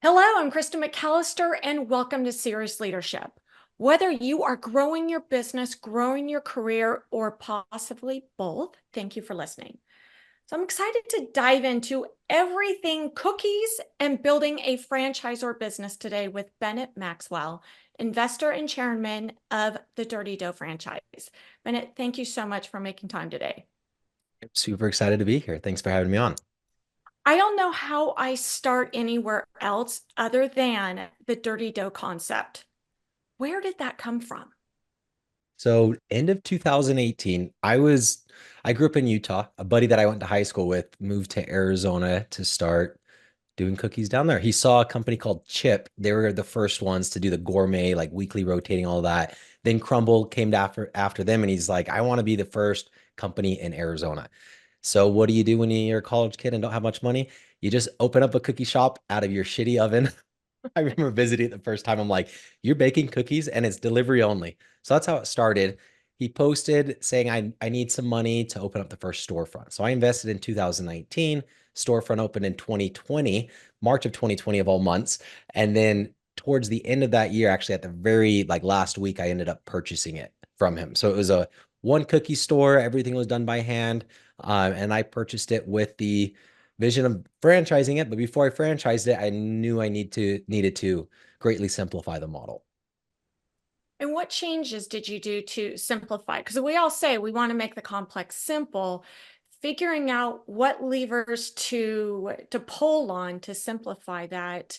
Hello, I'm Krista McAllister, and welcome to Serious Leadership. Whether you are growing your business, growing your career, or possibly both, thank you for listening. So I'm excited to dive into everything cookies and building a franchise or business today with Bennett Maxwell, investor and chairman of the Dirty Dough franchise. Bennett, thank you so much for making time today. I'm super excited to be here. Thanks for having me on. I don't know how I start anywhere else other than the Dirty Dough concept. Where did that come from? So, end of 2018, I grew up in Utah. A buddy that I went to high school with moved to Arizona to start doing cookies down there. He saw a company called Chip. They were the first ones to do the gourmet, like weekly rotating, all that. Then Crumble came after them, and he's like, I want to be the first company in Arizona. So, what do you do when you're a college kid and don't have much money? You just open up a cookie shop out of your shitty oven. I remember visiting it the first time. I'm like, you're baking cookies and it's delivery only. So that's how it started. He posted saying, I need some money to open up the first storefront. So I invested in 2019. Storefront opened in 2020, March of 2020 of all months. And then towards the end of that year, actually at the very last week, I ended up purchasing it from him. So it was a one cookie store. Everything was done by hand. And I purchased it with the vision of franchising it. But before I franchised it, I knew I needed to greatly simplify the model. And what changes did you do to simplify? Because we all say we want to make the complex simple. Figuring out what levers to pull on to simplify that.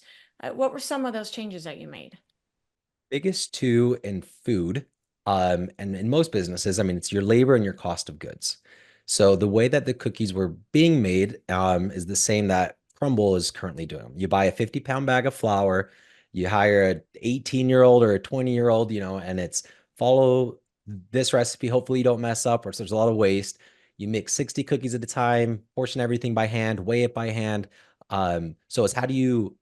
What were some of those changes that you made? Biggest two in food, and in most businesses, I mean, it's your labor and your cost of goods. So the way that the cookies were being made is the same that Crumble is currently doing. You buy a 50-pound bag of flour, you hire an 18-year-old or a 20-year-old, and it's follow this recipe. Hopefully you don't mess up, or so there's a lot of waste. You mix 60 cookies at a time, portion everything by hand, weigh it by hand. So it's how do you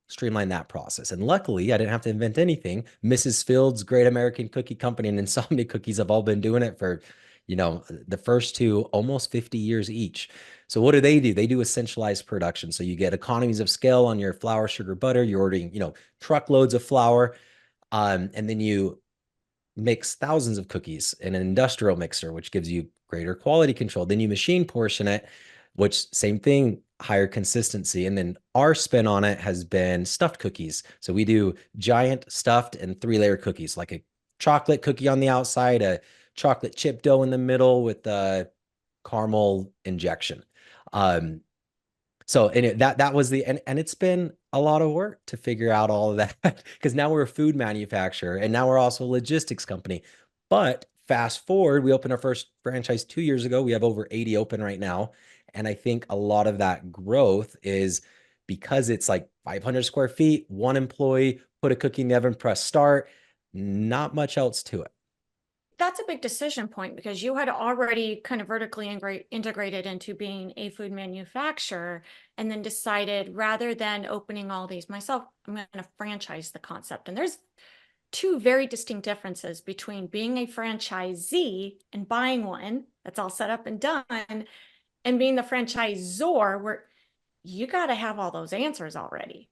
streamline that process. And luckily, I didn't have to invent anything. Mrs. Fields, Great American Cookie Company, and Insomnia Cookies have all been doing it for, the first two, almost 50 years each. So what do? They do a centralized production. So you get economies of scale on your flour, sugar, butter. You're ordering, truckloads of flour. And then you mix thousands of cookies in an industrial mixer, which gives you greater quality control. Then you machine portion it, which same thing, higher consistency. And then our spin on it has been stuffed cookies. So we do giant stuffed and 3-layer cookies, like a chocolate cookie on the outside, a chocolate chip dough in the middle with a caramel injection. Um, so that was and it's been a lot of work to figure out all of that because now we're a food manufacturer and now we're also a logistics company. But fast forward, we opened our first franchise 2 years ago. We have over 80 open right now. And I think a lot of that growth is because it's like 500 square feet, one employee, put a cookie in the oven, press start, not much else to it. That's a big decision point because you had already kind of vertically integrated into being a food manufacturer and then decided rather than opening all these myself, I'm going to franchise the concept. And there's two very distinct differences between being a franchisee and buying one that's all set up and done and being the franchisor where you got to have all those answers already.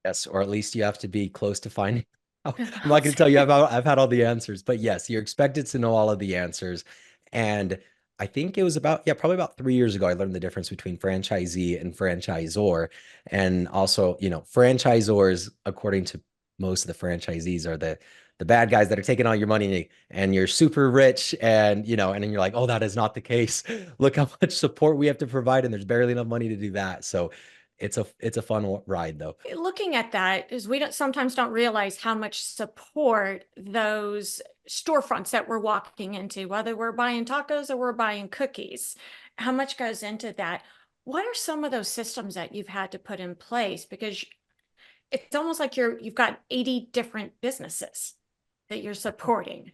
Yes, or at least you have to be close to finding. I'm I'll not going to tell you say. I've had all the answers, but yes, you're expected to know all of the answers. And I think it was probably about 3 years ago, I learned the difference between franchisee and franchisor. And also, franchisors, according to most of the franchisees, are the bad guys that are taking all your money and you're super rich and then you're like, oh, that is not the case. Look how much support we have to provide, and there's barely enough money to do that. So it's a fun ride though. Looking at that is we sometimes don't realize how much support those storefronts that we're walking into, whether we're buying tacos or we're buying cookies, how much goes into that. What are some of those systems that you've had to put in place? Because it's almost like you've got 80 different businesses that you're supporting.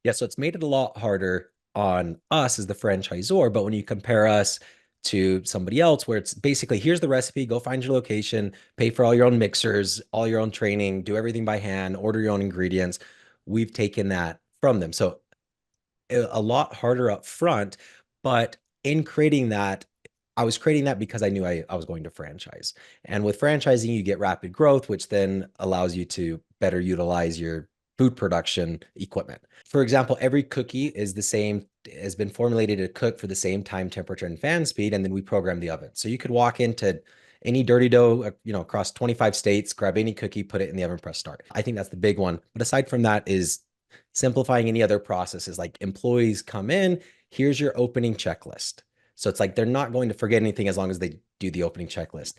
Yeah, so it's made it a lot harder on us as the franchisor, but when you compare us to somebody else where it's basically here's the recipe, go find your location, pay for all your own mixers, all your own training, do everything by hand, order your own ingredients. We've taken that from them. So a lot harder up front, but in creating that, I was creating that because I knew I was going to franchise. And with franchising, you get rapid growth, which then allows you to better utilize your food production equipment. For example, every cookie is the same, has been formulated to cook for the same time, temperature, and fan speed, and then we program the oven. So you could walk into any dirty dough, across 25 states, grab any cookie, put it in the oven, press start. I think that's the big one. But aside from that is simplifying any other processes. Like employees come in, here's your opening checklist. So it's like they're not going to forget anything as long as they do the opening checklist.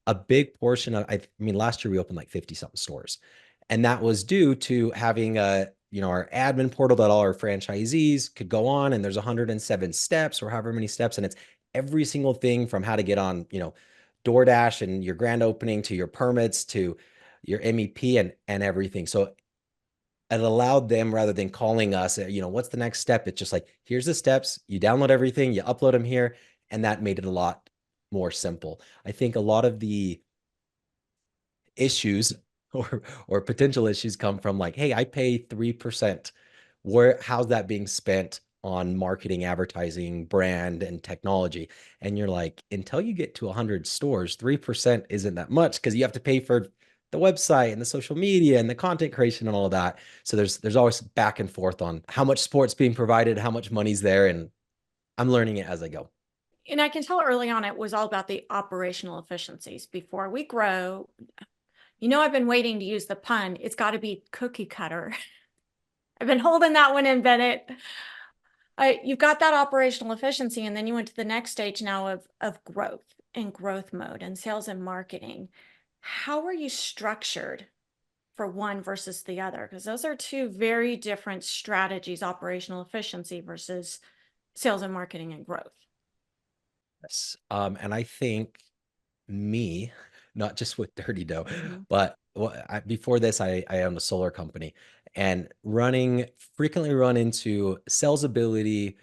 A big portion of, I mean, last year we opened like 50 something stores. And that was due to having our admin portal that all our franchisees could go on, and there's 107 steps or however many steps. And it's every single thing from how to get on, DoorDash and your grand opening to your permits to your MEP and everything. So it allowed them, rather than calling us, what's the next step? It's just like, here's the steps. You download everything, you upload them here. And that made it a lot more simple. I think a lot of the issues or potential issues come from like, hey, I pay 3%. How's that being spent on marketing, advertising, brand, and technology? And you're like, until you get to 100 stores, 3% isn't that much because you have to pay for the website and the social media and the content creation and all of that. So there's always back and forth on how much support's being provided, how much money's there, and I'm learning it as I go. And I can tell early on it was all about the operational efficiencies. Before we grow, I've been waiting to use the pun. It's got to be cookie cutter. I've been holding that one in, Bennett. You've got that operational efficiency, and then you went to the next stage now of growth and growth mode and sales and marketing. How are you structured for one versus the other? Because those are two very different strategies, operational efficiency versus sales and marketing and growth. Yes. And I think me, not just with Dirty Dough, Mhm. but before this, I owned a solar company, and frequently run into sales ability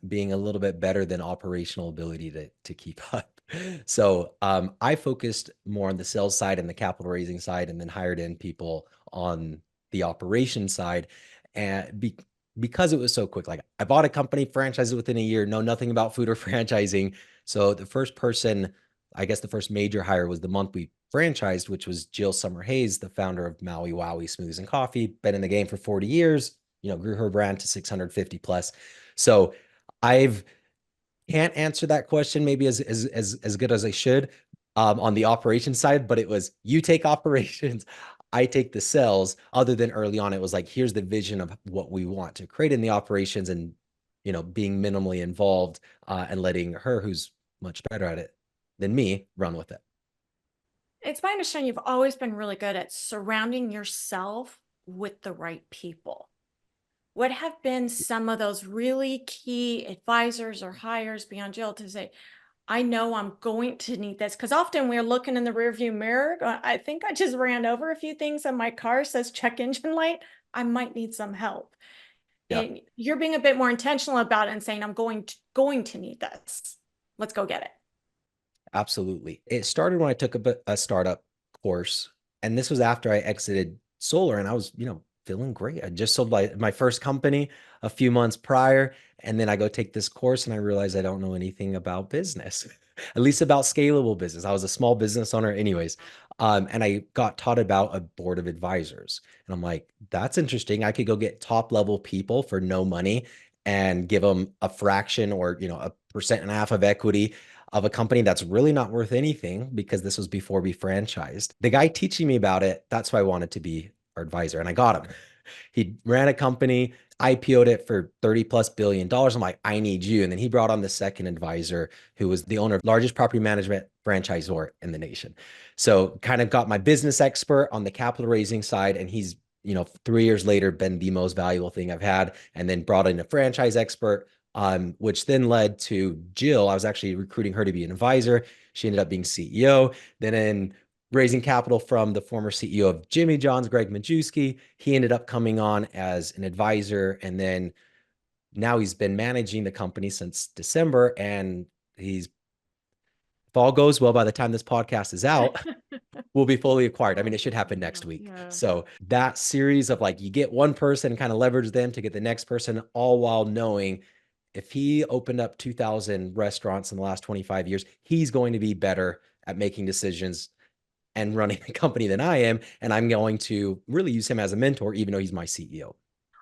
being a little bit better than operational ability to keep up. So I focused more on the sales side and the capital raising side, and then hired in people on the operation side. And because it was so quick, like I bought a company, franchised it within a year, know nothing about food or franchising. So the first person, I guess the first major hire was the month we franchised, which was Jill Summer Hayes, the founder of Maui Wowie Smoothies and Coffee, been in the game for 40 years, grew her brand to 650 plus. So I've can't answer that question maybe as good as I should on the operations side, but it was you take operations, I take the sales. Other than early on, it was like, here's the vision of what we want to create in the operations, and being minimally involved and letting her, who's much better at it than me, run with it. It's my understanding you've always been really good at surrounding yourself with the right people. What have been some of those really key advisors or hires beyond Jill to say, I know I'm going to need this? Because often we're looking in the rearview mirror. I think I just ran over a few things on my car, says check engine light. I might need some help. Yeah. And you're being a bit more intentional about it and saying, I'm going to need this. Let's go get it. Absolutely. It started when I took a startup course, and this was after I exited solar, and I was, feeling great. I just sold my first company a few months prior, and then I go take this course, and I realize I don't know anything about business, at least about scalable business. I was a small business owner anyways. And I got taught about a board of advisors, and I'm like, that's interesting. I could go get top level people for no money and give them a fraction or, a percent and a half of equity of a company that's really not worth anything, because this was before we franchised. The guy teaching me about it, that's why I wanted to be our advisor, and I got him. He ran a company, IPO'd it for 30 plus billion dollars. I'm like, I need you. And then he brought on the second advisor, who was the owner of largest property management franchisor in the nation. So kind of got my business expert on the capital raising side, and he's 3 years later been the most valuable thing I've had. And then brought in a franchise expert, which then led to Jill. I was actually recruiting her to be an advisor. She ended up being CEO. Then in raising capital from the former CEO of Jimmy John's, Greg Majewski, he ended up coming on as an advisor. And then now he's been managing the company since December. And if all goes well, by the time this podcast is out, will be fully acquired. I mean, it should happen next week. Yeah. So that series of like, you get one person and kind of leverage them to get the next person, all while knowing if he opened up 2,000 restaurants in the last 25 years, he's going to be better at making decisions and running a company than I am. And I'm going to really use him as a mentor, even though he's my CEO.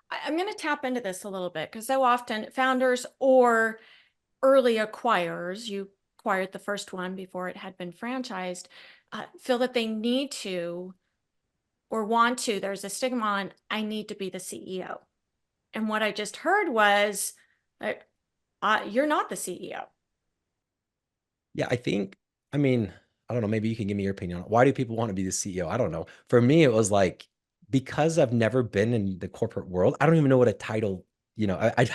I'm going to tap into this a little bit because so often founders or early acquirers, you acquired the first one before it had been franchised, feel that they need to or want to, there's a stigma on, I need to be the CEO. And what I just heard was, you're not the CEO. Yeah, I mean, I don't know, maybe you can give me your opinion on it. Why do people want to be the CEO? I don't know. For me, it was like, because I've never been in the corporate world, I don't even know what a title, I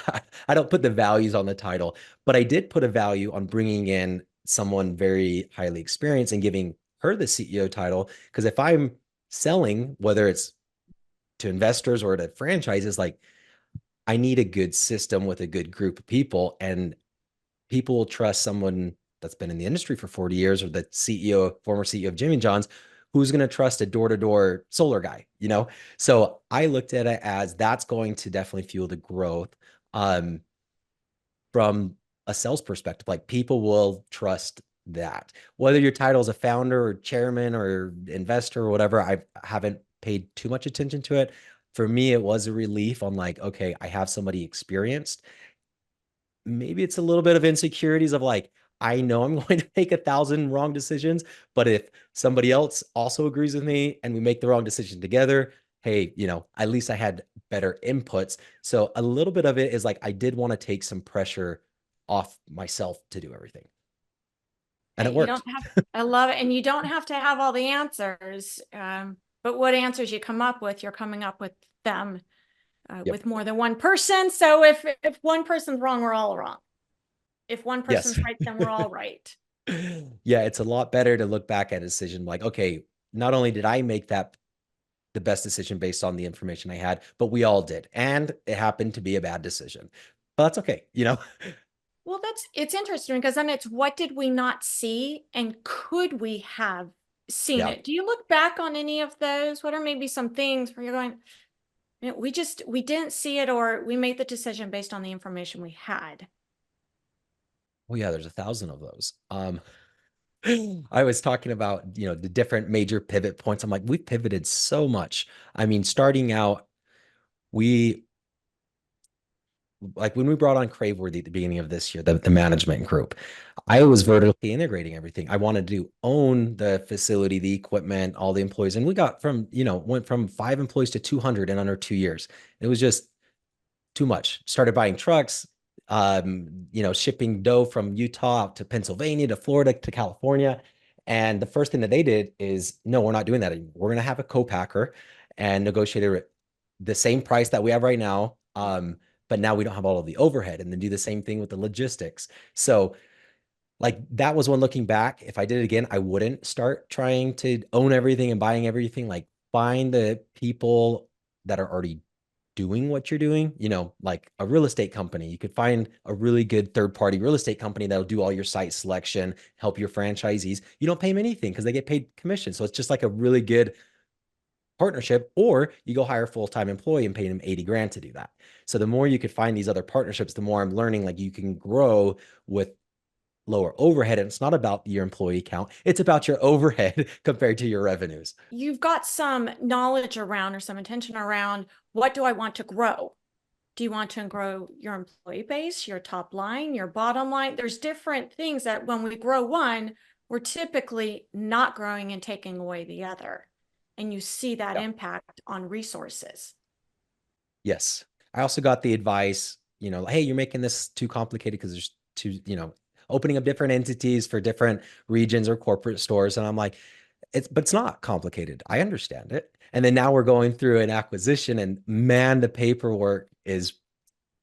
don't put the values on the title, but I did put a value on bringing in someone very highly experienced and giving her the CEO title. Because if I'm selling, whether it's to investors or to franchises, like I need a good system with a good group of people, and people will trust someone that's been in the industry for 40 years or the CEO, former CEO of Jimmy John's, who's going to trust a door-to-door solar guy, So I looked at it as that's going to definitely fuel the growth from a sales perspective. Like people will trust that. Whether your title is a founder or chairman or investor or whatever, I haven't paid too much attention to it. For me, it was a relief on like, okay, I have somebody experienced. Maybe it's a little bit of insecurities of like, I know I'm going to make 1,000 wrong decisions, but if somebody else also agrees with me and we make the wrong decision together, hey, at least I had better inputs. So a little bit of it is like, I did want to take some pressure off myself to do everything. And it You don't worked. have, I love it. And you don't have to have all the answers. But what answers you come up with, you're coming up with them Yep. with more than one person. So if one person's wrong, we're all wrong. If one Yes. person's right, then we're all right. Yeah, it's a lot better to look back at a decision like, okay, not only did I make that the best decision based on the information I had, but we all did. And it happened to be a bad decision. But that's okay. Well, it's interesting because then it's what did we not see and could we have seen Yeah. it? Do you look back on any of those? What are maybe some things where you're going, we didn't see it or we made the decision based on the information we had? Oh yeah, there's 1,000 of those. I was talking about, the different major pivot points. I'm like, we've pivoted so much. I mean, starting out, we like when we brought on Craveworthy at the beginning of this year, the management group, I was vertically integrating everything. I wanted to own the facility, the equipment, all the employees. And we got went from 5 employees to 200 in under 2 years. It was just too much. Started buying trucks, shipping dough from Utah to Pennsylvania to Florida to California. And the first thing that they did is, no, we're not doing that anymore. We're going to have a co-packer and negotiate the same price that we have right now. But now we don't have all of the overhead, and then do the same thing with the logistics. So like that was one looking back. If I did it again, I wouldn't start trying to own everything and buying everything. Like find the people that are already doing what you're doing, like a real estate company. You could find a really good third-party real estate company that'll do all your site selection, help your franchisees. You don't pay them anything because they get paid commission. So it's just like a really good partnership, or you go hire a full-time employee and pay them 80 grand to do that. So the more you could find these other partnerships, the more I'm learning like you can grow with lower overhead. And it's not about your employee count. It's about your overhead compared to your revenues. You've got some knowledge around or some intention around what do I want to grow? Do you want to grow your employee base, your top line, your bottom line? There's different things that when we grow one, we're typically not growing and taking away the other. And you see that Yeah. impact on resources. Yes. I also got the advice, hey, you're making this too complicated because there's opening up different entities for different regions or corporate stores. And I'm like, but it's not complicated. I understand it. And then now we're going through an acquisition, and man, the paperwork is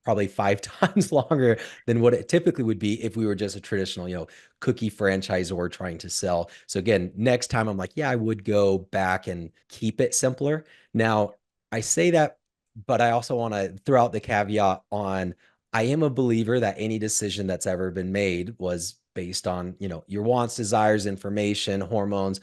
probably 5 times longer than what it typically would be if we were just a traditional, cookie franchisor trying to sell. So again, next time I'm like, yeah, I would go back and keep it simpler. Now, I say that, but I also want to throw out the caveat on I am a believer that any decision that's ever been made was based on, your wants, desires, information, hormones.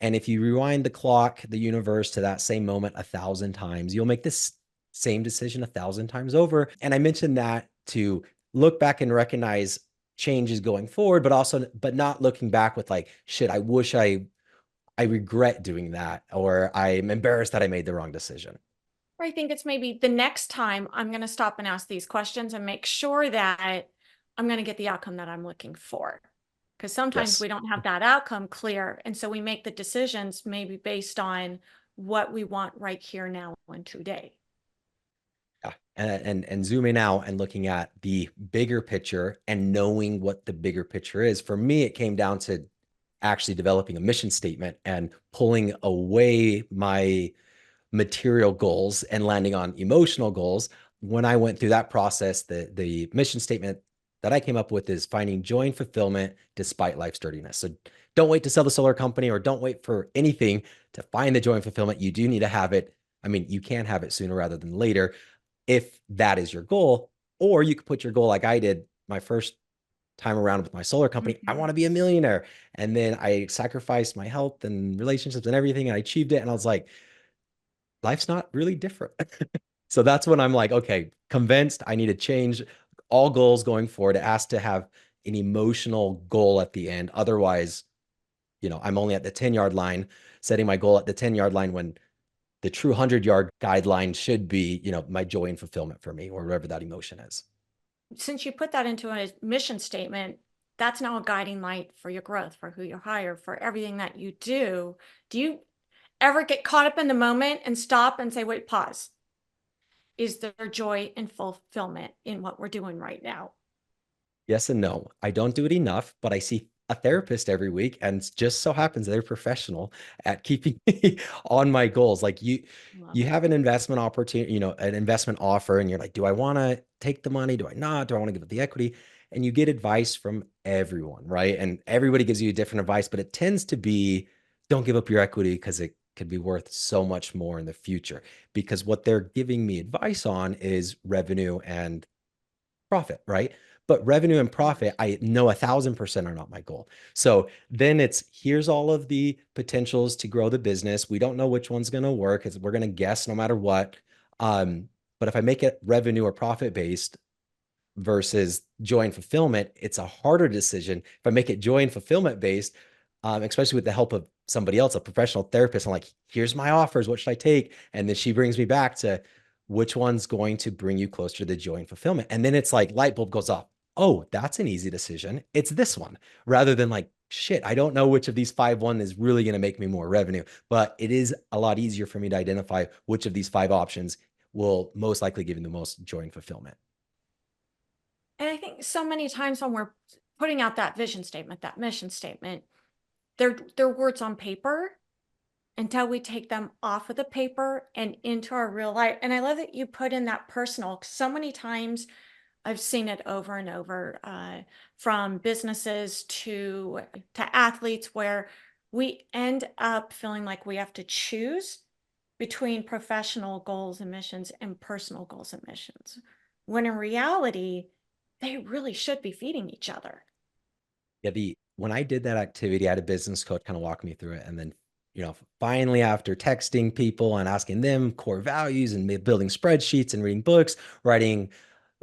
And if you rewind the clock, the universe to that same moment 1,000 times, you'll make this same decision 1,000 times over. And I mentioned that to look back and recognize changes going forward, but also, but not looking back with like, shit, I wish I regret doing that, or I'm embarrassed that I made the wrong decision. I think it's maybe the next time I'm going to stop and ask these questions and make sure that I'm going to get the outcome that I'm looking for. Because sometimes Yes. we don't have that outcome clear. And so we make the decisions maybe based on what we want right here, now, and today. Yeah. And zooming out and looking at the bigger picture and knowing what the bigger picture is. For me, it came down to actually developing a mission statement and pulling away my material goals and landing on emotional goals. When I went through that process, the mission statement that I came up with is finding joy and fulfillment despite life's dirtiness. So don't wait to sell the solar company, or don't wait for anything to find the joy and fulfillment. You do need to have it. I mean, you can have it sooner rather than later if that is your goal, or you could put your goal like I did my first time around with my solar company. I want to be a millionaire. And then I sacrificed my health and relationships and everything, and I achieved it. And I was like, life's not really different. So that's when I'm like, okay, convinced I need to change all goals going forward. It has to have an emotional goal at the end. Otherwise, I'm only at the 10-yard line, setting my goal at the 10-yard line when the true 100-yard guideline should be, my joy and fulfillment for me, or whatever that emotion is. Since you put that into a mission statement, that's now a guiding light for your growth, for who you hire, for everything that you do. Do you ever get caught up in the moment and stop and say, wait, pause? Is there joy and fulfillment in what we're doing right now? Yes and no. I don't do it enough, but I see a therapist every week, and it just so happens they're professional at keeping me on my goals. Like Love you it. have an investment opportunity, an investment offer, and you're like, do I want to take the money? Do I not? Do I want to give up the equity? And you get advice from everyone, right? And everybody gives you different advice, but it tends to be, don't give up your equity because it could be worth so much more in the future. Because what they're giving me advice on is revenue and profit, right? But revenue and profit, I know 1,000% are not my goal. So then it's, here's all of the potentials to grow the business. We don't know which one's going to work, because we're going to guess no matter what. But if I make it revenue or profit based versus joy and fulfillment, it's a harder decision. If I make it joy and fulfillment based, especially with the help of somebody else, a professional therapist, I'm like, here's my offers. What should I take? And then she brings me back to which one's going to bring you closer to the joy and fulfillment. And then it's like light bulb goes off. Oh, that's an easy decision. It's this one, rather than like, shit, I don't know which of these 5 is really going to make me more revenue, but it is a lot easier for me to identify which of these 5 options will most likely give you the most joy and fulfillment. And I think so many times when we're putting out that vision statement, that mission statement, they're words on paper until we take them off of the paper and into our real life. And I love that you put in that personal, 'cause so many times I've seen it over and over, from businesses to athletes, where we end up feeling like we have to choose between professional goals and missions and personal goals and missions, when in reality, they really should be feeding each other. Yeah, the when I did that activity, I had a business coach kind of walk me through it. And then, finally, after texting people and asking them core values and building spreadsheets and reading books, writing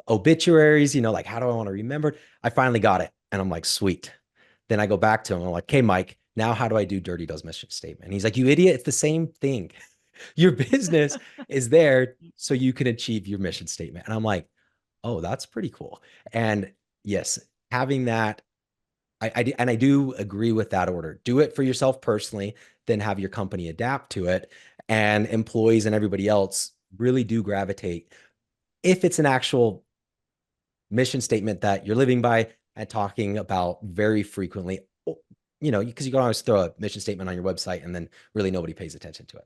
obituaries, like, how do I want to remember it? I finally got it. And I'm like, sweet. Then I go back to him. I'm like, okay, Mike, now how do I do Dirty Does mission statement? And he's like, you idiot, it's the same thing. Your business is there so you can achieve your mission statement. And I'm like, oh, that's pretty cool. And yes, having that, and I do agree with that order. Do it for yourself personally, then have your company adapt to it. And employees and everybody else really do gravitate, if it's an actual mission statement that you're living by and talking about very frequently, because you can always throw a mission statement on your website and then really nobody pays attention to it.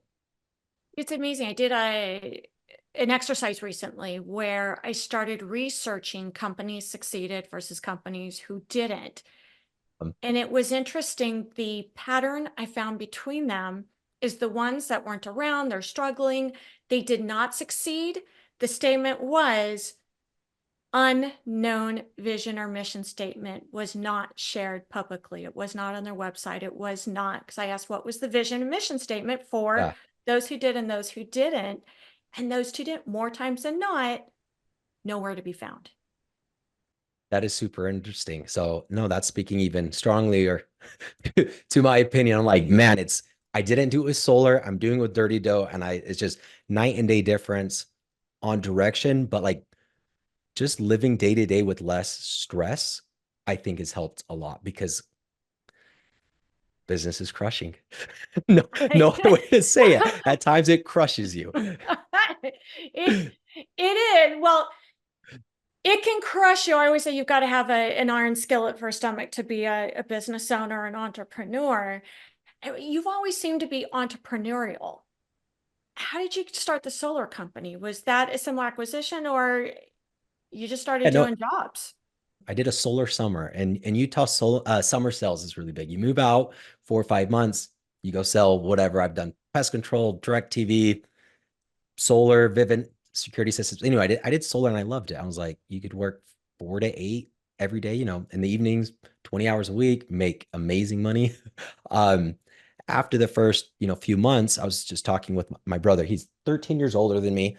It's amazing. I did an exercise recently where I started researching companies succeeded versus companies who didn't. Um, And it was interesting. The pattern I found between them is the ones that weren't around, they're struggling, they did not succeed. The statement was, unknown vision or mission statement was not shared publicly. It was not on their website. It was not, because I asked what was the vision and mission statement for yeah. those who did and those who didn't. And those who didn't, more times than not, nowhere to be found. That is super interesting. So no, that's speaking even strongly or to my opinion. I'm like, man, I didn't do it with solar. I'm doing it with dirty dough. And it's just night and day difference on direction, but like just living day to day with less stress, I think has helped a lot because business is crushing. No, no other way to say it. At times it crushes you. it it is. Well, it can crush you. I always say you've got to have an iron skillet for a stomach to be a business owner, an entrepreneur. You've always seemed to be entrepreneurial. How did you start the solar company? Was that a similar acquisition or you just started Yeah, no, doing jobs? I did a solar summer, and in Utah, summer sales is really big. You move out 4 or 5 months, you go sell whatever. I've done pest control, direct TV, solar, Vivint security systems. Anyway, I did solar and I loved it. I was like, you could work 4 to 8 every day, in the evenings, 20 hours a week, make amazing money. Um, After the first, few months, I was just talking with my brother. He's 13 years older than me.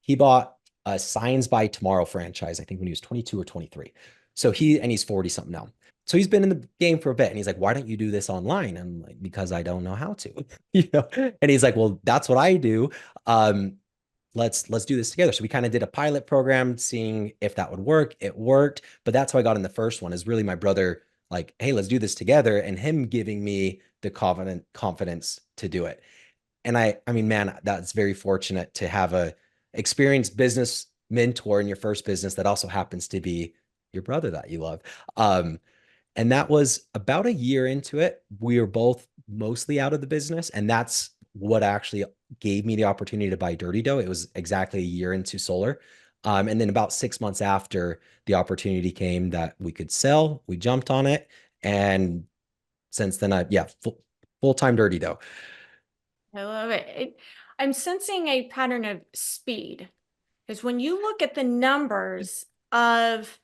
He bought a Signs by Tomorrow franchise, I think when he was 22 or 23. So he's 40 something now. So he's been in the game for a bit and he's like, why don't you do this online? I'm like, because I don't know how to, And he's like, well, that's what I do. Um, let's do this together. So we kind of did a pilot program, seeing if that would work. It worked, but that's how I got in the first one. Is really my brother like, hey, let's do this together, and him giving me the confidence to do it. And I mean, man, that's very fortunate to have a experienced business mentor in your first business that also happens to be your brother that you love. Um, and that was about a year into it. We were both mostly out of the business. And that's what actually gave me the opportunity to buy Dirty Dough. It was exactly a year into solar. And then about 6 months after the opportunity came that we could sell, we jumped on it. And since then, yeah, full-time Dirty Dough. I love it. I'm sensing a pattern of speed because when you look at the numbers of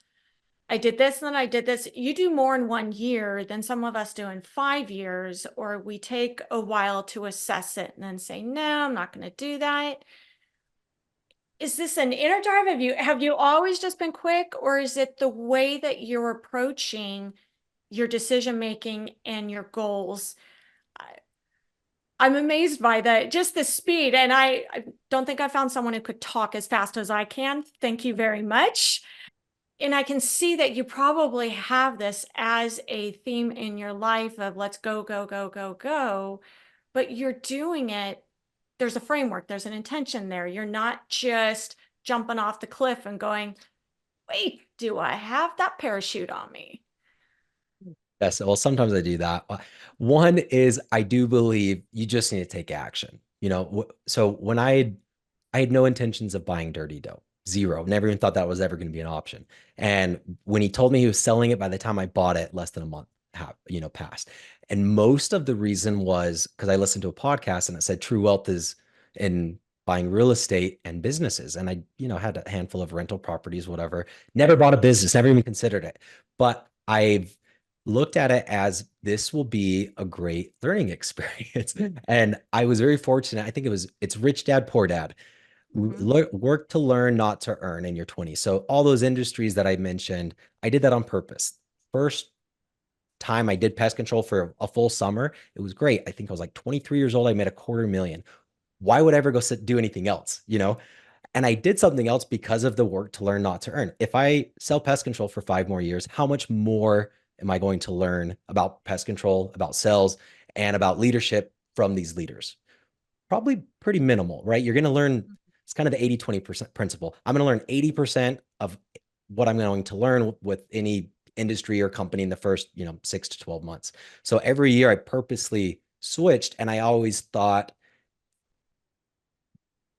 I did this and then I did this, you do more in 1 year than some of us do in 5 years, or we take a while to assess it and then say, no, I'm not going to do that. Is this an inner drive? Have you always just been quick, or is it the way that you're approaching your decision making and your goals? I'm amazed by just the speed. And I don't think I found someone who could talk as fast as I can. Thank you very much. And I can see that you probably have this as a theme in your life of let's go, go, go, go, go. But you're doing it. There's a framework, there's an intention there. You're not just jumping off the cliff and going, wait, do I have that parachute on me? Yes, well, sometimes I do that. One is I do believe you just need to take action. So when I had no intentions of buying Dirty Dough, zero. Never even thought that was ever going to be an option. And when he told me he was selling it, by the time I bought it, less than a month passed. And most of the reason was because I listened to a podcast and it said true wealth is in buying real estate and businesses. And I, had a handful of rental properties, whatever. Never bought a business, never even considered it. But I've looked at it as this will be a great learning experience. And I was very fortunate. I think it's Rich Dad, Poor Dad. Mhm. Work to learn, not to earn in your 20s. So all those industries that I mentioned, I did that on purpose. First time I did pest control for a full summer, it was great. I think I was like 23 years old. I made $250,000. Why would I ever go do anything else? And I did something else because of the work to learn, not to earn. If I sell pest control for 5 more years, how much more am I going to learn about pest control, about sales, and about leadership from these leaders? Probably pretty minimal, right? You're going to learn, it's kind of the 80-20% principle. I'm going to learn 80% of what I'm going to learn with any industry or company in the first, 6 to 12 months. So every year I purposely switched and I always thought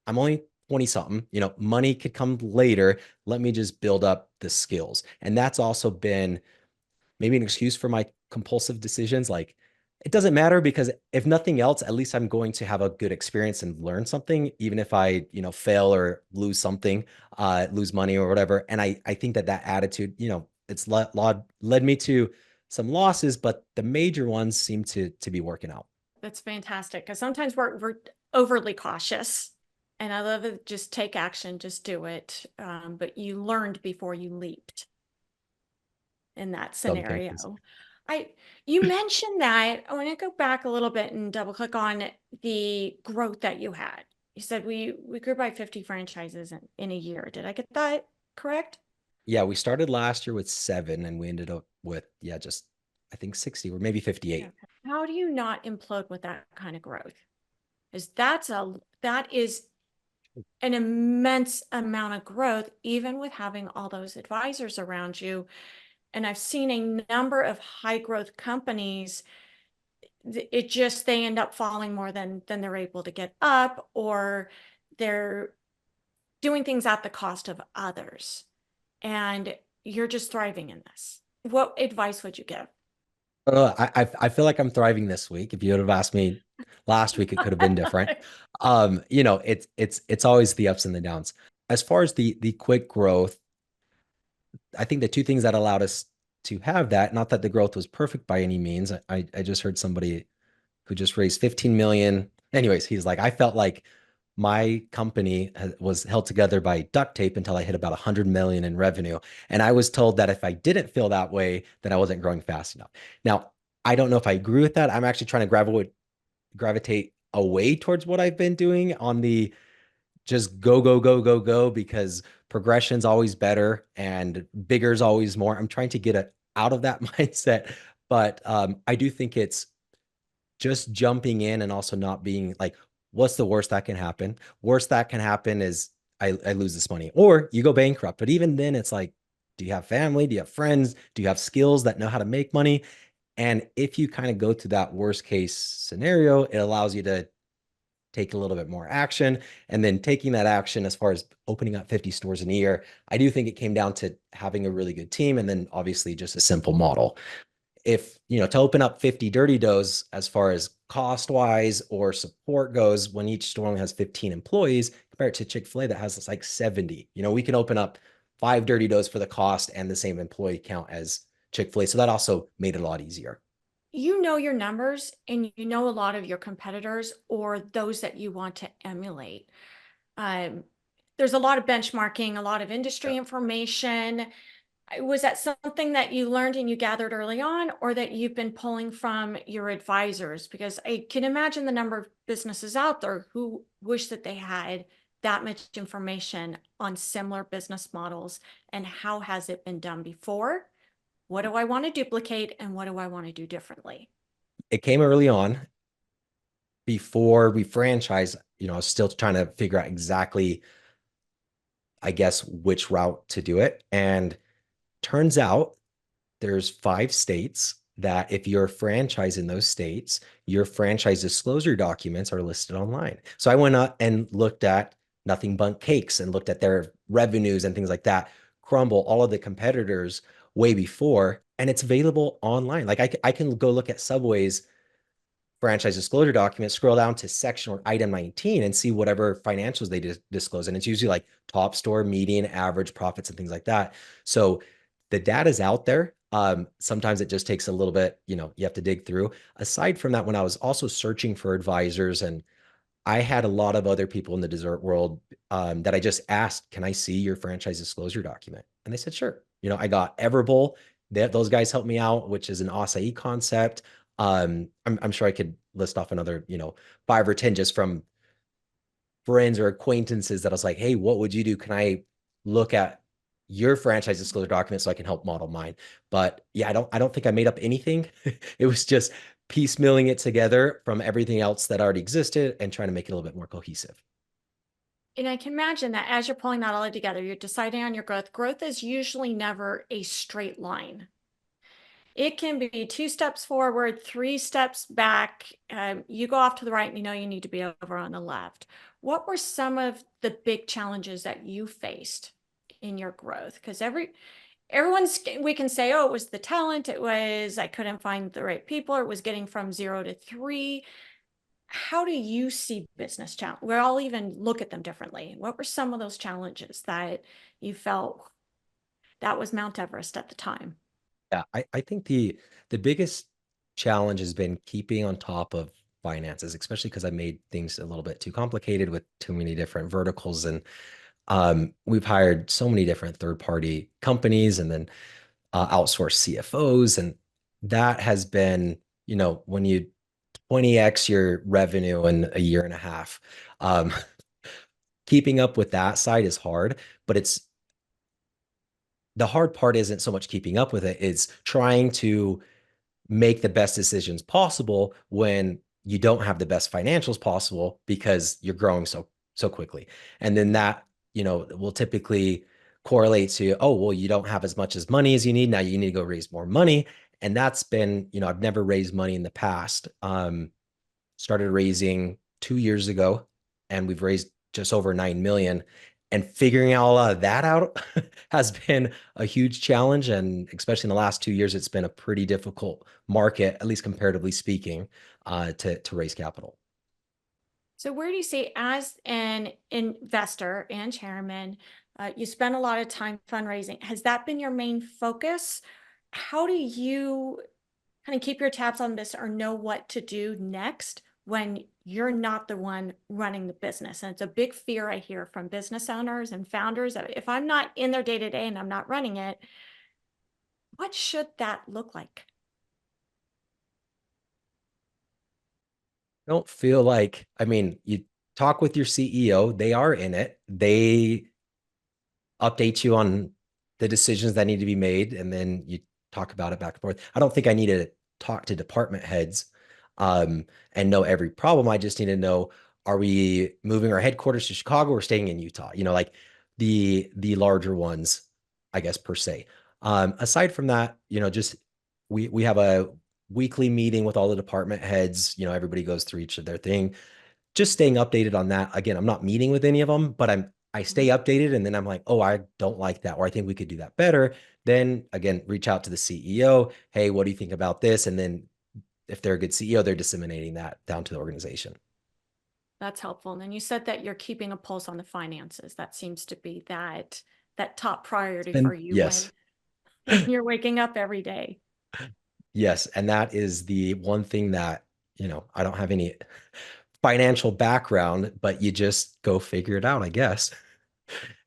I'm only 20 something, money could come later. Let me just build up the skills. And that's also been maybe an excuse for my compulsive decisions. Like it doesn't matter because if nothing else, at least I'm going to have a good experience and learn something, even if I, fail or lose something, lose money or whatever. And I think that attitude, it's led me to some losses, but the major ones seem to be working out. That's fantastic. Because sometimes we're overly cautious. And I love it. Just take action, just do it. But you learned before you leaped. in that Some cases. scenario. I you mentioned that. I want to go back a little bit and double click on the growth that you had. You said we grew by 50 franchises in a year. Did I get that correct? Yeah, we started last year with 7 and we ended up with, yeah, just I think 60 or maybe Okay. 58. How do you not implode with that kind of growth? Because that is an immense amount of growth, even with having all those advisors around you. And I've seen a number of high growth companies, it just they end up falling more than they're able to get up, or they're doing things at the cost of others. And you're just thriving in this. What advice would you give? I feel like I'm thriving this week. If you would have asked me last week, it could have been different. It's always the ups and the downs. As far as the quick growth, I think the two things that allowed us to have that, not that the growth was perfect by any means. I just heard somebody who just raised 15 million. Anyways, he's like, I felt like my company was held together by duct tape until I hit about 100 million in revenue. And I was told that if I didn't feel that way, then I wasn't growing fast enough. Now, I don't know if I agree with that. I'm actually trying to gravitate away towards what I've been doing on the just go, go, go, go, go, because progression's always better and bigger is always more. I'm trying to get out of that mindset. But I do think it's just jumping in and also not being like, what's the worst that can happen? Worst that can happen is I lose this money or you go bankrupt. But even then, it's like, do you have family? Do you have friends? Do you have skills that know how to make money? And if you kind of go to that worst case scenario, it allows you to take a little bit more action. And then taking that action as far as opening up 50 stores in a year, I do think it came down to having a really good team and then obviously just a simple model. If, to open up 50 dirty does as far as cost wise or support goes, when each store only has 15 employees compared to Chick-fil-A that has like 70, we can open up 5 dirty does for the cost and the same employee count as Chick-fil-A. So that also made it a lot easier. You know your numbers and you know a lot of your competitors or those that you want to emulate. Um, there's a lot of benchmarking, a lot of Yeah. industry information. Was that something that you learned and you gathered early on, or that you've been pulling from your advisors? Because I can imagine the number of businesses out there who wish that they had that much information on similar business models and how has it been done before? What do I want to duplicate and what do I want to do differently? It came early on before we franchise, I was still trying to figure out exactly, I guess, which route to do it. And turns out there's 5 states that if you're a franchise in those states, your franchise disclosure documents are listed online. So I went up and looked at Nothing Bundt Cakes and looked at their revenues and things like that, Crumble, all of the competitors way before, and it's available online. Like I can go look at Subway's franchise disclosure document, scroll down to section or item 19 and see whatever financials they disclose. And it's usually like top store, median, average profits, and things like that. So the data is out there. Sometimes it just takes a little bit, you have to dig through. Aside from that, when I was also searching for advisors, and I had a lot of other people in the dessert world that I just asked, can I see your franchise disclosure document? And they said, sure. I got Everbowl. Those guys helped me out, which is an acai concept. I'm sure I could list off another, 5 or 10 just from friends or acquaintances that I was like, hey, what would you do? Can I look at your franchise disclosure document so I can help model mine? But yeah, I don't think I made up anything. It was just piecemealing it together from everything else that already existed and trying to make it a little bit more cohesive. And I can imagine that as you're pulling that all together, you're deciding on your growth. Growth is usually never a straight line. It can be 2 steps forward, 3 steps back. You go off to the right and you know you need to be over on the left. What were some of the big challenges that you faced in your growth? Because we can say, oh, it was the talent, it was I couldn't find the right people, or it was getting from 0 to 3. How do you see business challenge? We all even look at them differently. What were some of those challenges that you felt that was Mount Everest at the time? Yeah, I think the biggest challenge has been keeping on top of finances, especially because I made things a little bit too complicated with too many different verticals. And we've hired so many different third-party companies, and then outsource CFOs, and that has been, when you 20x your revenue in a year and a half, um, keeping up with that side is hard, but the hard part isn't so much keeping up with it, it's trying to make the best decisions possible when you don't have the best financials possible because you're growing so quickly. And then that, will typically correlate to, oh, well, you don't have as much as money as you need. Now you need to go raise more money. And that's been, I've never raised money in the past. Started raising 2 years ago, and we've raised just over 9 million. And figuring all of that out has been a huge challenge. And especially in the last 2 years, it's been a pretty difficult market, at least comparatively speaking, to raise capital. So where do you see, as an investor and chairman, you spend a lot of time fundraising. Has that been your main focus? How do you kind of keep your tabs on this or know what to do next when you're not the one running the business? And it's a big fear I hear from business owners and founders that if I'm not in their day to day and I'm not running it, what should that look like? Don't feel like, I mean, you talk with your CEO, they are in it. They update you on the decisions that need to be made, and then you talk about it back and forth. I don't think I need to talk to department heads and know every problem. I just need to know, are we moving our headquarters to Chicago or staying in Utah? Like the larger ones, I guess, per se. Aside from that, just we have a weekly meeting with all the department heads. Everybody goes through each of their thing, just staying updated on that. Again, I'm not meeting with any of them, but I stay updated, and then I'm like, oh, I don't like that, or I think we could do that better. Then again, reach out to the CEO. Hey, what do you think about this? And then if they're a good CEO, they're disseminating that down to the organization. That's helpful. And then you said that you're keeping a pulse on the finances. That seems to be that top priority for And you yes, when you're waking up every day. yes, and that is the one thing that, I don't have any financial background, but you just go figure it out, I guess.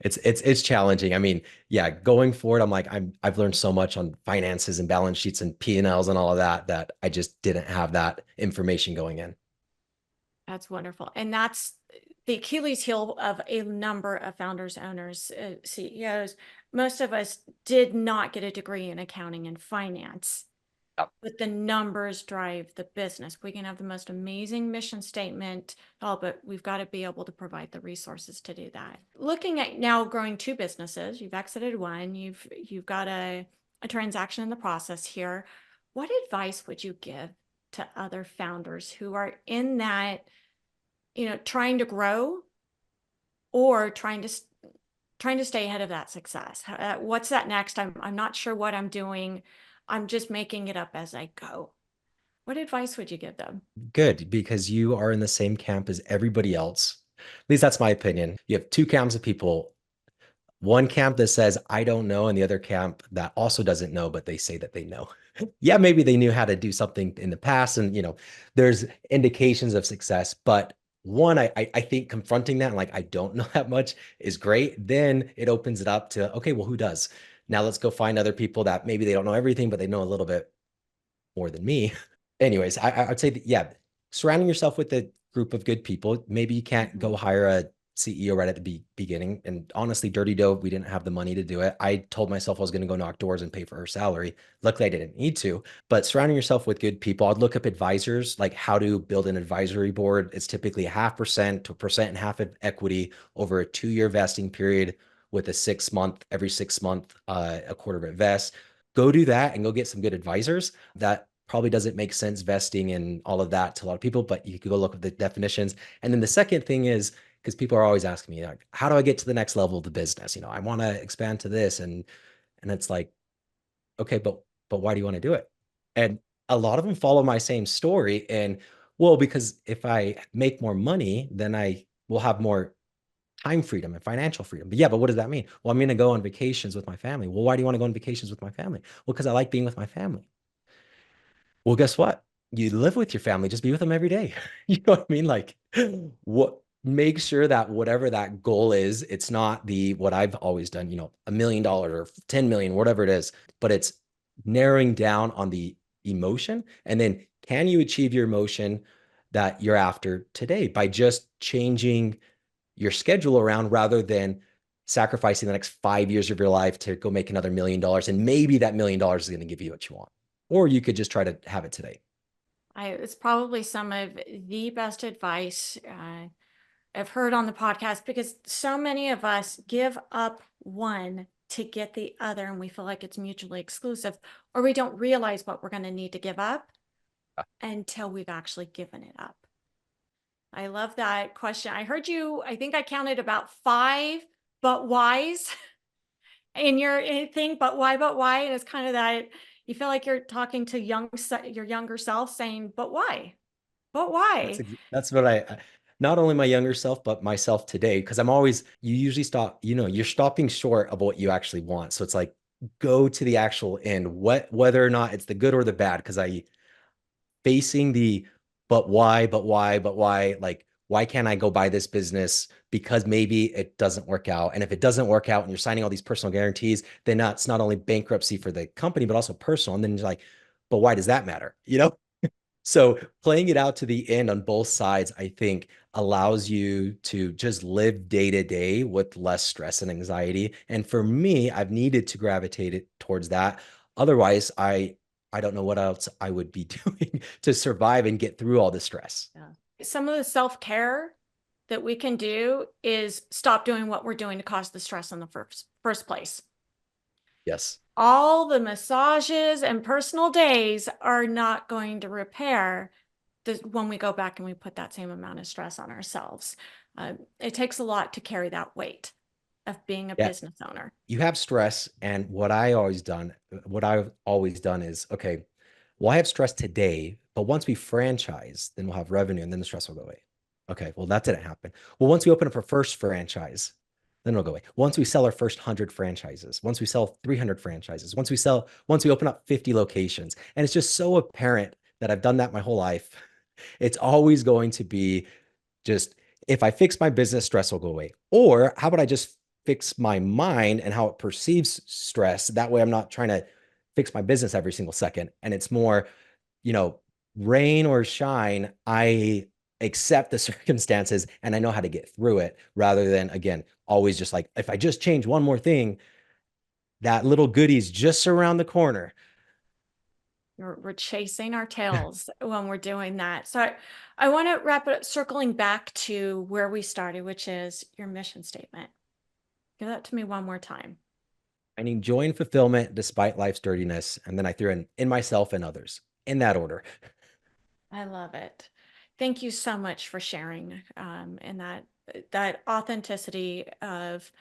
It's challenging. I mean, yeah, going forward, I'm like, I've learned so much on finances and balance sheets and P&Ls and all of that that I just didn't have that information going in. That's wonderful. And that's the Achilles heel of a number of founders, owners, CEOs. Most of us did not get a degree in accounting and finance, Yep. but the numbers drive the business. We can have the most amazing mission statement, but we've got to be able to provide the resources to do that. Looking at now growing two businesses, you've exited one, you've got a transaction in the process here. What advice would you give to other founders who are in that, trying to grow or trying to stay ahead of that success? What's that next? I'm not sure what I'm doing. I'm just making it up as I go. What advice would you give them? Good, because you are in the same camp as everybody else. At least that's my opinion. You have two camps of people. One camp that says, I don't know, and the other camp that also doesn't know, but they say that they know. Yeah, maybe they knew how to do something in the past, and there's indications of success. But one, I think confronting that and like, I don't know that much is great. Then it opens it up to, okay, well, who does? Now let's go find other people that maybe they don't know everything, but they know a little bit more than me. Anyways, I'd say that, yeah, surrounding yourself with a group of good people. Maybe you can't go hire a CEO right at the beginning. And honestly, Dirty Doe, we didn't have the money to do it. I told myself I was going to go knock doors and pay for her salary. Luckily, I didn't need to. But surrounding yourself with good people, I'd look up advisors, like how to build an advisory board. It's typically 0.5% to 1.5% of equity over a 2-year vesting period with a 6-month, every 6 month, a quarter of it vest. Go do that and go get some good advisors. That probably doesn't make sense vesting and all of that to a lot of people, but you could go look at the definitions. And then the second thing is, because people are always asking me, like, how do I get to the next level of the business? I want to expand to this. And it's like, okay, but why do you want to do it? And a lot of them follow my same story. And well, because if I make more money, then I will have more time freedom and financial freedom. But yeah, but what does that mean? Well, I'm going to go on vacations with my family. Well, why do you want to go on vacations with my family? Well, because I like being with my family. Well, guess what? You live with your family, just be with them every day. You know what I mean? Like, what make sure that whatever that goal is, it's not the what I've always done, $1 million or 10 million, whatever it is, but it's narrowing down on the emotion. And then can you achieve your emotion that you're after today by just changing your schedule around rather than sacrificing the next 5 years of your life to go make another $1 million. And maybe that $1 million is going to give you what you want. Or you could just try to have it today. It's probably some of the best advice I've heard on the podcast, because so many of us give up one to get the other, and we feel like it's mutually exclusive, or we don't realize what we're going to need to give up until we've actually given it up. I love that question. I heard you, I think I counted about 5 but whys in your thing, but why, but why? And it's kind of that you feel like you're talking to your younger self saying, but why? But That's why? that's what not only my younger self, but myself today, because I'm always, you usually stop, you're stopping short of what you actually want. So it's like, go to the actual end, whether or not it's the good or the bad, because I facing the but why, like, why can't I go buy this business? Because maybe it doesn't work out. And if it doesn't work out and you're signing all these personal guarantees, then that's not only bankruptcy for the company, but also personal. And then you're like, but why does that matter? So playing it out to the end on both sides, I think allows you to just live day to day with less stress and anxiety. And for me, I've needed to gravitate it towards that. Otherwise, I don't know what else I would be doing to survive and get through all the stress. Yeah. Some of the self-care that we can do is stop doing what we're doing to cause the stress in the first place. Yes. All the massages and personal days are not going to repair when we go back and we put that same amount of stress on ourselves. It takes a lot to carry that weight of being a Yeah. business owner. You have stress. And what I've always done is, okay, well, I have stress today, but once we franchise, then we'll have revenue and then the stress will go away. Okay, well, that didn't happen. Well, once we open up our first franchise, then it'll go away. Once we sell our first 100 franchises, once we sell 300 franchises, once we open up 50 locations, and it's just so apparent that I've done that my whole life. It's always going to be just, if I fix my business, stress will go away. Or how about I just fix my mind and how it perceives stress? That way I'm not trying to fix my business every single second. And it's more, you know, rain or shine, I accept the circumstances and I know how to get through it, rather than, again, always just like, if I just change one more thing, that little goodie's just around the corner. We're chasing our tails when we're doing that. So I want to wrap it up, circling back to where we started, which is your mission statement. Give that to me one more time. I need joy and fulfillment despite life's dirtiness. And then I threw in myself and others in that order. I love it. Thank you so much for sharing, and that authenticity of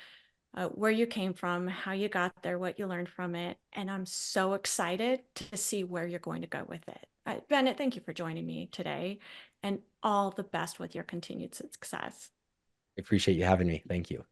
where you came from, how you got there, what you learned from it. And I'm so excited to see where you're going to go with it. Bennett, thank you for joining me today, and all the best with your continued success. I appreciate you having me. Thank you.